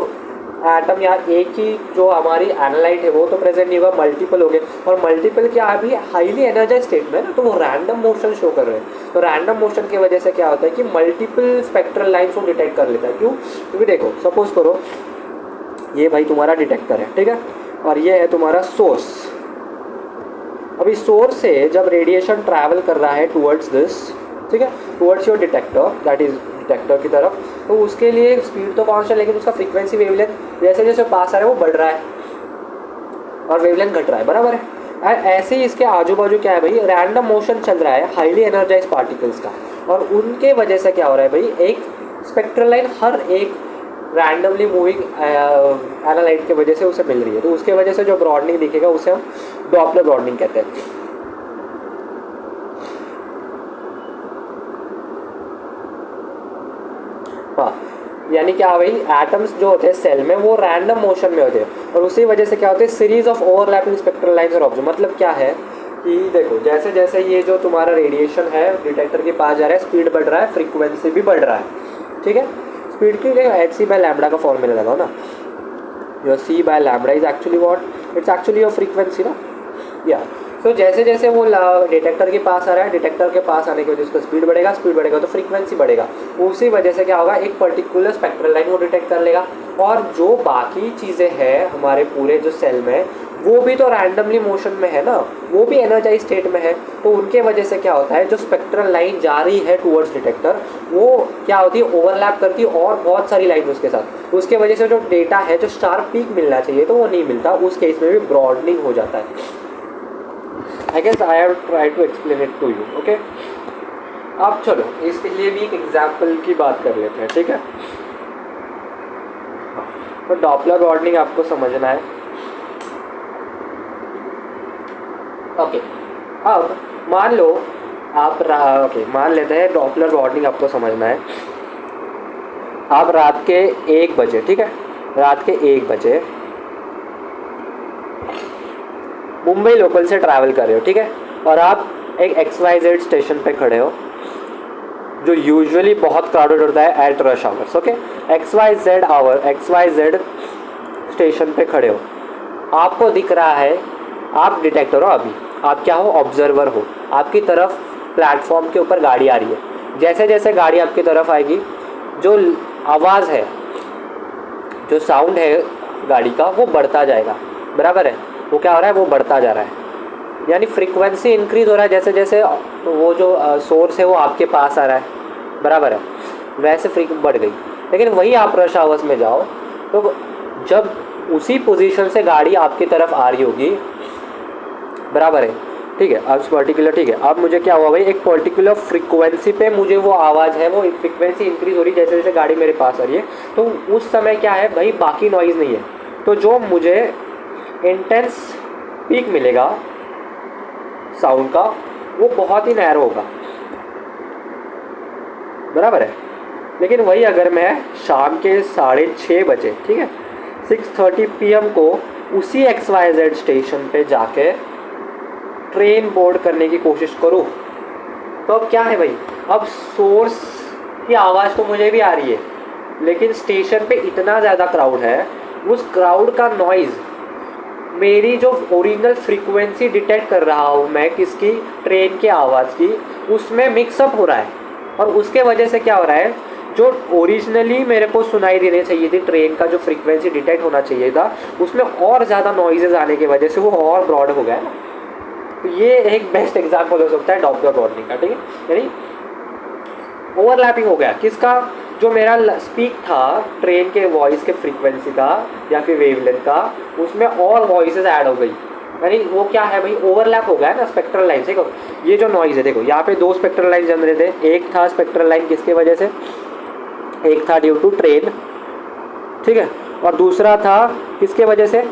एटम या एक ही जो हमारी एनालाइट है वो तो प्रेजेंट नहीं होगा, मल्टीपल हो गए। और मल्टीपल क्या अभी हाईली एनर्जाइज स्टेट में ना, तो वो रैंडम मोशन शो कर रहे हैं। तो रैंडम मोशन की वजह से क्या होता है कि मल्टीपल स्पेक्ट्रल लाइन्स को डिटेक्ट कर लेता है। क्यों? क्योंकि देखो सपोज करो ये भाई तुम्हारा डिटेक्टर है, ठीक है, और ये है तुम्हारा सोर्स। अभी सोर्स से जब रेडिएशन ट्रैवल कर रहा है टुवर्ड्स दिस, ठीक है, towards your detector, that is detector की तरफ, तो उसके लिए स्पीड तो कांस्टेंट, लेकिन उसका फ्रीक्वेंसी वेवलेंथ जैसे जैसे पास आ रहा है वो बढ़ रहा है और वेवलेंथ घट रहा है, बराबर है। ऐसे ही इसके आजू बाजू क्या है भाई, रैंडम मोशन चल रहा है हाईली एनर्जाइज पार्टिकल्स का, और उनके वजह से क्या हो रहा है भाई, एक स्पेक्ट्रल लाइन हर एक रैंडमली मूविंग एनालाइट की वजह से उसे मिल रही है। तो उसके वजह से जो ब्रॉडनिंग दिखेगा उसे हम डॉपलर ब्रॉडनिंग कहते हैं। हाँ, यानी क्या भाई, एटम्स जो होते हैं सेल में वो रैंडम मोशन में होते हैं, और उसी वजह से क्या होते हैं, series of overlapping spectral lines और ऑब्जेक्ट। मतलब क्या है कि देखो जैसे जैसे ये जो तुम्हारा रेडिएशन है डिटेक्टर के पास जा रहा है, स्पीड बढ़ रहा है, फ्रीक्वेंसी भी बढ़ रहा है, ठीक है। स्पीड के लिए एच सी बाय लैम्बडा का फॉर्मूला लगाओ ना, your C by lambda is actually what, it's actually your frequency ना, या तो जैसे जैसे वो डिटेक्टर के पास आ रहा है, डिटेक्टर के पास आने की वजह से उसका स्पीड बढ़ेगा, स्पीड बढ़ेगा तो फ्रीक्वेंसी बढ़ेगा। उसी वजह से क्या होगा, एक पर्टिकुलर स्पेक्ट्रल लाइन वो डिटेक्ट कर लेगा। और जो बाकी चीज़ें हैं हमारे पूरे जो सेल में, वो भी तो रैंडमली मोशन में है ना, वो भी एनर्जाइज स्टेट में है। तो उनके वजह से क्या होता है, जो स्पेक्ट्रल लाइन जा रही है टूवर्ड्स डिटेक्टर, वो क्या होती है, ओवरलैप करती है और बहुत सारी लाइन उसके साथ। उसके वजह से जो डेटा है, जो शार्प पीक मिलना चाहिए तो वो नहीं मिलता, उस केस में भी ब्रॉडनिंग हो जाता है। I guess I have tried to explain it to you, okay? अब चलो इसके लिए भी एक एग्जाम्पल की बात कर लेते हैं, ठीक है। तो डॉपलर ब्रॉडनिंग आपको समझना है, ओके। अब मान लो आप मान लेते हैं डॉपलर ब्रॉडनिंग आपको समझना है। आप रात के 1 बजे, ठीक है, रात के 1 बजे मुंबई लोकल से ट्रैवल कर रहे हो, ठीक है, और आप एक XYZ स्टेशन पे खड़े हो जो यूजुअली बहुत क्राउडेड होता है at rush hours, okay. XYZ station पे खड़े हो, आपको दिख रहा है, आप डिटेक्टर हो, अभी आप क्या हो, ऑब्जर्वर हो, आपकी तरफ प्लेटफॉर्म के ऊपर गाड़ी आ रही है। जैसे जैसे गाड़ी आपकी तरफ आएगी, जो आवाज़ है, जो साउंड है गाड़ी का, वो बढ़ता जाएगा, बराबर है। वो क्या हो रहा है, वो बढ़ता जा रहा है, यानी फ्रीक्वेंसी इंक्रीज हो रहा है जैसे जैसे वो जो सोर्स है वो आपके पास आ रहा है, बराबर है, वैसे फ्रीक्वेंसी बढ़ गई। लेकिन वही आप रश आवर्स में जाओ तो जब उसी पोजीशन से गाड़ी आपकी तरफ आ रही होगी, बराबर है, ठीक है, अब पर्टिकुलर, ठीक है, अब मुझे क्या हुआ भाई, एक पर्टिकुलर फ्रीक्वेंसी पे मुझे वो आवाज़ है, वो फ्रीक्वेंसी इंक्रीज हो रही है जैसे जैसे गाड़ी मेरे पास आ रही है। तो उस समय क्या है भाई, बाकी नॉइज़ नहीं है, तो जो मुझे इंटेंस पीक मिलेगा साउंड का, वो बहुत ही नैरो होगा, बराबर है। लेकिन वही अगर मैं शाम के 6:30 बजे, ठीक है, 6:30 PM को उसी XYZ स्टेशन पे जाके ट्रेन बोर्ड करने की कोशिश करूँ, तो अब क्या है भाई, अब सोर्स की आवाज़ तो मुझे भी आ रही है, लेकिन स्टेशन पे इतना ज़्यादा क्राउड है, उस क्राउड का नॉइज़ मेरी जो ओरिजिनल फ्रीक्वेंसी डिटेक्ट कर रहा हूँ मैं किसकी, ट्रेन के आवाज़ की, उसमें मिक्सअप हो रहा है। और उसके वजह से क्या हो रहा है, जो ओरिजिनली मेरे को सुनाई देनी चाहिए थी, ट्रेन का जो फ्रीक्वेंसी डिटेक्ट होना चाहिए था, उसमें और ज़्यादा नॉइजेज आने की वजह से वो और ब्रॉड हो गया है ना। तो ये एक बेस्ट एग्जाम्पल हो सकता है डॉपलर ब्रॉडनिंग का, ठीक है, यानी ओवरलैपिंग हो गया किसका, जो मेरा स्पीक था ट्रेन के वॉइस के फ्रीक्वेंसी का या फिर वेवलेंथ का, उसमें और वॉइसेस ऐड हो गई, यानी वो क्या है भाई, ओवरलैप हो गया है ना स्पेक्ट्रल लाइन। देखो ये जो नॉइज़ है, देखो यहाँ पे 2 स्पेक्ट्रल लाइन जम रहे थे, एक था स्पेक्ट्रल लाइन किसके वजह से, एक था ड्यू टू ट्रेन, ठीक है, और दूसरा था किसके वजह से,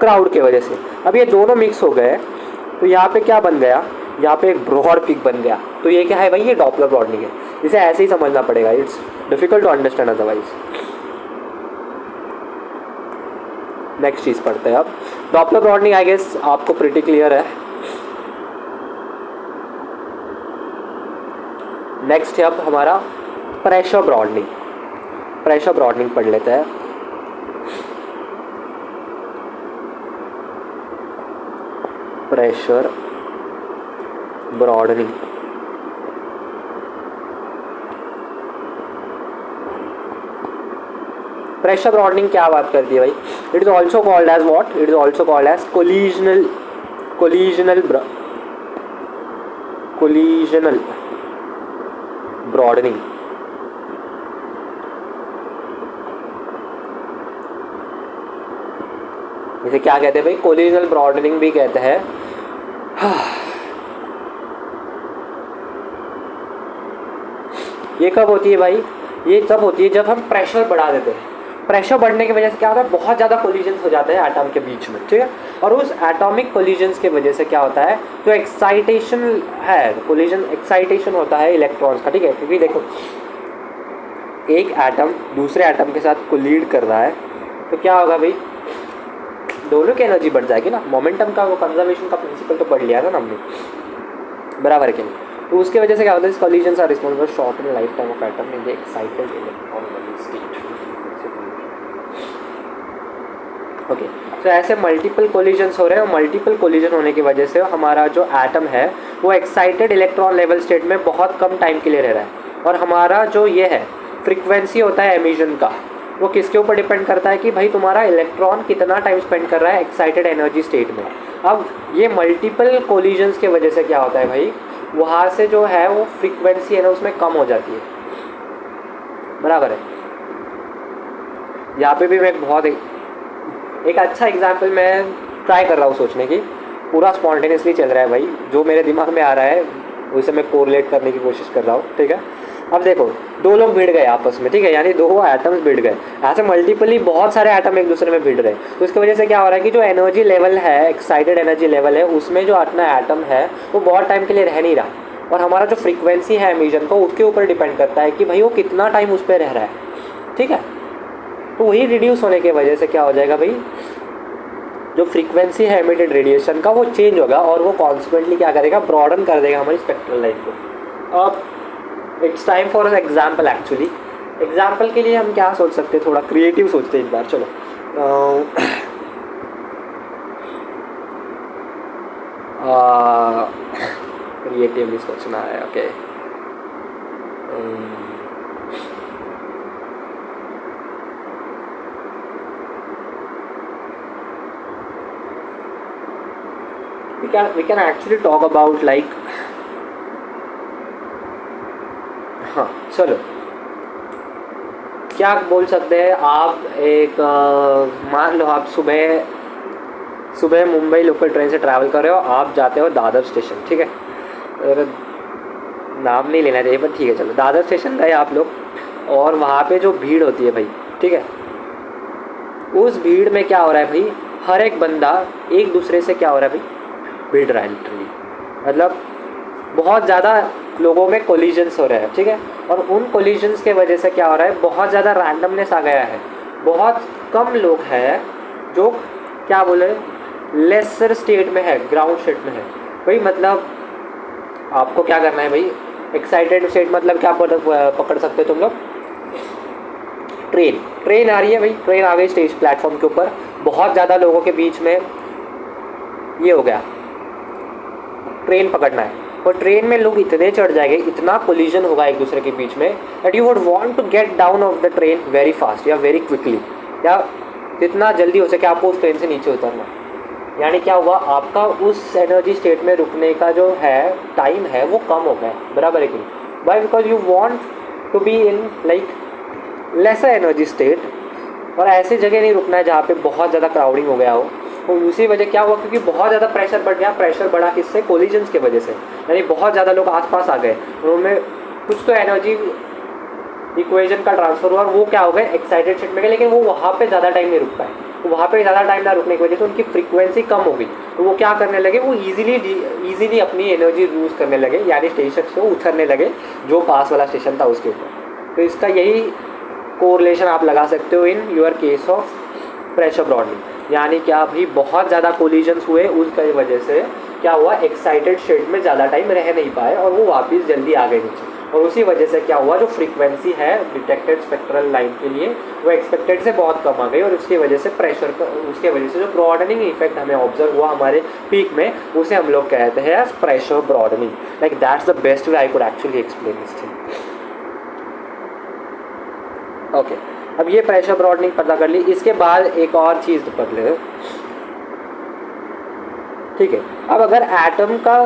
क्राउड के वजह से। अब ये दोनों मिक्स हो गए, तो यहाँ पे क्या बन गया, यहाँ पे एक ब्रॉड पिक बन गया। तो ये क्या है भाई, ये डॉपलर ब्रॉडनिंग है, इसे ऐसे ही समझना पड़ेगा, it's difficult to understand otherwise. Next चीज़ पढ़ते हैं अब, डॉपलर ब्रॉडनिंग आई गेस आपको प्रिटी क्लियर है। नेक्स्ट है अब हमारा प्रेशर ब्रॉडनिंग। प्रेशर ब्रॉडनिंग पढ़ लेते हैं। प्रेशर ब्रॉडनिंग, प्रेशर ब्रॉडनिंग क्या बात करती है भाई? It is also called as what? It is also called as collisional broadening. इसे क्या कहते हैं भाई? कोलिजनल ब्रॉडनिंग भी कहते हैं। ये कब होती है भाई? ये तब होती है जब हम प्रेशर बढ़ा देते हैं। प्रेशर बढ़ने की वजह से क्या होता है? बहुत ज़्यादा कोलिजन्स हो जाते हैं एटम के बीच में, ठीक है। और उस एटॉमिक कोलिजन्स की वजह से क्या होता है? जो एक्साइटेशन है, कोलिजन एक्साइटेशन होता है इलेक्ट्रॉन्स का, ठीक है। क्योंकि देखो एक एटम दूसरे एटम के साथ कोलिड कर रहा है तो क्या होगा भाई? दोनों की एनर्जी बढ़ जाएगी ना। मोमेंटम का वो कंजर्वेशन का प्रिंसिपल तो पढ़ लिया था ना हमने, बराबर है कि नहीं? तो उसके वजह से क्या होता है? Collisions are responsible short in life time of atom in the excited electron state. Okay, तो ऐसे मल्टीपल कोलिजन्स हो रहे हैं और मल्टीपल कोलिजन होने की वजह से हमारा जो एटम है वो एक्साइटेड इलेक्ट्रॉन लेवल स्टेट में बहुत कम टाइम के लिए रह रहा है। और हमारा जो ये है फ्रीक्वेंसी होता है एमिशन का, वो किसके ऊपर डिपेंड करता है कि भाई तुम्हारा इलेक्ट्रॉन कितना टाइम स्पेंड कर रहा है एक्साइटेड एनर्जी स्टेट में। अब ये मल्टीपल कोलिजन्स की वजह से क्या होता है भाई? वहाँ से जो है वो फ्रीक्वेंसी है ना उसमें कम हो जाती है, बराबर है। यहाँ पे भी मैं एक अच्छा एग्जाम्पल मैं ट्राई कर रहा हूँ सोचने की, पूरा स्पॉन्टेनियसली चल रहा है भाई, जो मेरे दिमाग में आ रहा है उसे मैं कोरिलेट करने की कोशिश कर रहा हूँ, ठीक है। अब देखो दो लोग भिड़ गए आपस में, ठीक है, यानी दो एटम्स भिड़ गए। ऐसे मल्टीपली बहुत सारे एटम एक दूसरे में भिड़ रहे हैं। तो इसकी वजह से क्या हो रहा है कि जो एनर्जी लेवल है, एक्साइटेड एनर्जी लेवल है, उसमें जो अपना एटम है वो बहुत टाइम के लिए रह नहीं रहा। और हमारा जो फ्रीक्वेंसी है एमिशन को उसके ऊपर डिपेंड करता है कि भाई वो कितना टाइम उस पर रह रहा है, ठीक है। तो वही रिड्यूस होने की वजह से क्या हो जाएगा भाई? जो फ्रीक्वेंसी है एमिटेड रेडिएशन का वो चेंज होगा और वो कॉन्सिक्वेंटली क्या करेगा? ब्रॉडन कर देगा हमारी स्पेक्ट्रल लाइन को। अब it's time for an example. Actually example के लिए हम क्या सोच सकते हैं? थोड़ा क्रिएटिव सोचते हैं इस बार, चलो। क्रिएटिवली सोचना है, okay. we can actually talk about like, हाँ चलो, क्या बोल सकते हैं आप? एक मान लो आप सुबह मुंबई लोकल ट्रेन से ट्रैवल कर रहे हो, आप जाते हो दादर स्टेशन, ठीक है। नाम नहीं लेना चाहिए पर ठीक है, चलो दादर स्टेशन गए आप लोग और वहाँ पे जो भीड़ होती है भाई, ठीक है, उस भीड़ में क्या हो रहा है भाई? हर एक बंदा एक दूसरे से क्या हो रहा है भाई? भिड़ रहा है लिटरली, मतलब बहुत ज़्यादा लोगों में कोलिजन्स हो रहे हैं, ठीक है। और उन कोलिजन्स के वजह से क्या हो रहा है? बहुत ज़्यादा रैंडमनेस आ गया है। बहुत कम लोग हैं जो क्या बोले लेसर स्टेट में है, ग्राउंड स्टेट में है भाई। मतलब आपको क्या करना है भाई? एक्साइटेड स्टेट मतलब क्या पकड़ सकते हो तुम लोग? ट्रेन आ रही है भाई, ट्रेन आ गई स्टेज प्लेटफॉर्म के ऊपर, बहुत ज़्यादा लोगों के बीच में ये हो गया, ट्रेन पकड़ना है। और ट्रेन में लोग इतने चढ़ जाएंगे, इतना कोलिजन होगा एक दूसरे के बीच में that you would want to get down off the train very fast या वेरी क्विकली, या जितना जल्दी हो सके आपको उस ट्रेन से नीचे उतरना। यानी क्या हुआ? आपका उस एनर्जी स्टेट में रुकने का जो है टाइम है वो कम हो गया, बराबर है कि नहीं? Why? Because you want to be in like lesser energy state, और ऐसी जगह नहीं रुकना है जहाँ पे बहुत ज़्यादा क्राउडिंग हो गया हो। तो उसी वजह क्या हुआ? क्योंकि बहुत ज़्यादा प्रेशर बढ़ गया। प्रेशर बढ़ा किससे? कोलिजन्स की वजह से, यानी बहुत ज़्यादा लोग आसपास आ गए, उनमें कुछ तो एनर्जी इक्वेशन का ट्रांसफर हुआ और वो क्या हो गए? एक्साइटेड स्टेट में गए, लेकिन वो वहाँ पे ज़्यादा टाइम नहीं रुक पाए। तो वहाँ पे ज़्यादा टाइम ना रुकने की वजह से उनकी फ्रीक्वेंसी कम हो गई। तो वो क्या करने लगे? वो ईजिली अपनी एनर्जी यूज़ करने लगे, यानी स्टेशन से उतरने लगे जो पास वाला स्टेशन था उसके ऊपर। तो इसका यही कोरिलेशन आप लगा सकते हो in your case of pressure broadening. यानी क्या भी बहुत ज़्यादा कोलिजन्स हुए, उसकी वजह से क्या हुआ? एक्साइटेड स्टेट में ज़्यादा टाइम रह नहीं पाए और वो वापस जल्दी आ गए नीचे। और उसी वजह से क्या हुआ, जो फ्रीक्वेंसी है डिटेक्टेड स्पेक्ट्रल लाइन के लिए वो एक्सपेक्टेड से बहुत कम आ गई, और उसकी वजह से प्रेशर का, उसके वजह से जो ब्रॉडनिंग इफेक्ट हमें ऑब्जर्व हुआ हमारे पीक में, उसे हम लोग कहते हैं as pressure broadening. Like that's the best way I could actually explain this thing. Okay, अब ये प्रेशर ब्रॉडनिंग पता कर ली. इसके बाद एक और चीज़ पढ़ ले, ठीक है. अब अगर एटम का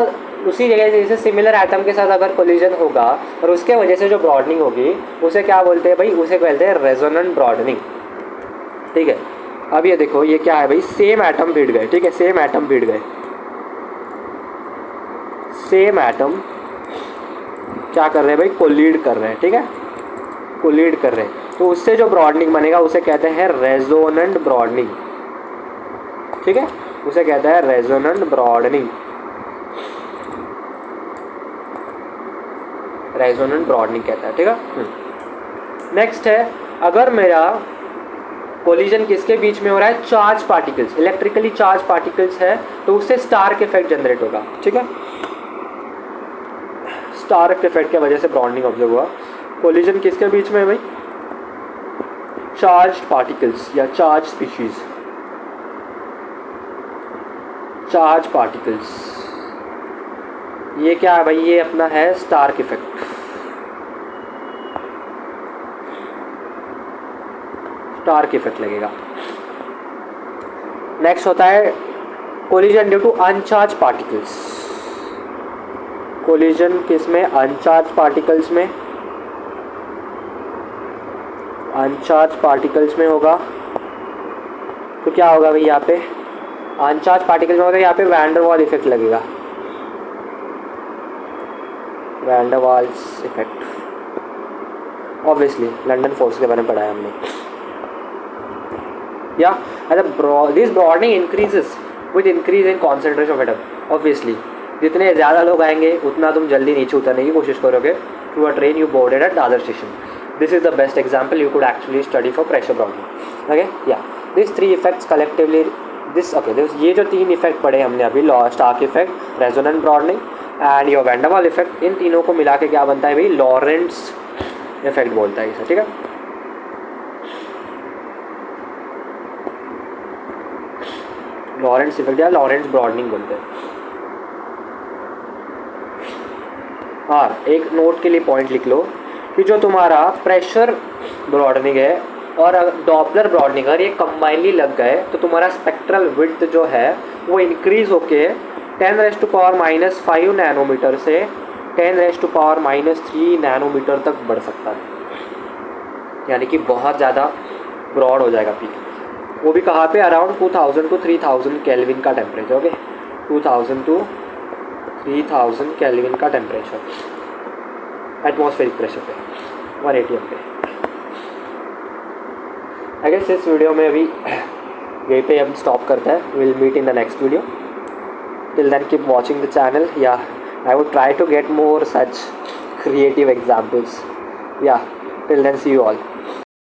उसी जगह से जैसे सिमिलर एटम के साथ अगर कोलिजन होगा और उसके वजह से जो ब्रॉडनिंग होगी उसे क्या बोलते हैं भाई, उसे कहते हैं रेजोनेंट ब्रॉडनिंग. ठीक है. अब ये देखो ये क्या है भाई, सेम एटम भिड़ गए. ठीक है, सेम एटम भिड़ गए, सेम एटम क्या कर रहे हैं भाई, कोलिड कर रहे हैं. ठीक है, कोलिड कर रहे हैं, तो उससे जो ब्रॉडनिंग बनेगा उसे कहते हैं रेजोनेंट ब्रॉडनिंग. ठीक है, उसे कहते हैं रेजोनेंट ब्रॉडनिंग. रेजोनेंट ब्रॉडनिंग कहता है. ठीक है. नेक्स्ट है, अगर मेरा कोलिजन किसके बीच में हो रहा है, charge particles, electrically charge particles है, तो उससे स्टार्क इफेक्ट जनरेट होगा. ठीक है, स्टार्क इफेक्ट की वजह से ब्रॉडनिंग ऑब्जर्व हुआ. कोलिजन किसके बीच में है भाई, चार्ज पार्टिकल्स या चार्ज स्पीशीज, चार्ज पार्टिकल्स. ये क्या है भाई, ये अपना है स्टार्क इफेक्ट. स्टार्क इफेक्ट लगेगा. नेक्स्ट होता है collision due to uncharge particles. Collision किस में, अनचार्ज पार्टिकल्स में, अनचार्ज पार्टिकल्स में होगा. तो क्या होगा भाई यहाँ पे, अनचार्ज पार्टिकल्स में होगा, यहाँ पे वैन डर वाल इफेक्ट लगेगा. Van der Waals effect obviously London force के बारे में पढ़ा है हमने. या this broadening increases with increase in concentration of atom. Obviously जितने ज़्यादा लोग आएंगे उतना तुम जल्दी नीचे उतरने की कोशिश करोगे. Through a train you boarded at Dadar station. This is the best example you could actually study for pressure broadening. Okay, yeah. These three effects collectively, ये जो तीन इफेक्ट पढ़े हमने अभी, Stark effect, resonant broadening and your van der Waal effect, इन तीनों को मिला के क्या बनता है भाई, लॉरेंट्स इफेक्ट बोलता है इसे. ठीक है, लॉरेंट्स इफेक्ट या लॉरेंट्स ब्रॉडनिंग बोलते हैं. और एक नोट के लिए पॉइंट लिख लो कि जो तुम्हारा प्रेशर ब्रॉडनिंग है और डॉपलर ब्रॉडनिंग अगर ये कंबाइनली लग गए तो तुम्हारा स्पेक्ट्रल विड्थ जो है वो इंक्रीज होके 10⁻⁻5 नैनोमीटर से 10⁻⁻3 नैनोमीटर तक बढ़ सकता है. यानी कि बहुत ज़्यादा ब्रॉड हो जाएगा पीक. वो भी कहाँ पे, अराउंड 2000 to 3000 केल्विन का टेम्परेचर. ओके, 2000 to 3000 केल्विन का टेम्परेचर एटमॉस्फेरिक प्रेशर पे 180 पे. आई गेस इस वीडियो में अभी यहीं पे हम स्टॉप करते हैं. Will meet in the next video. Till then keep watching the channel. Yeah I would try to get more such creative examples. Yeah till then see you all.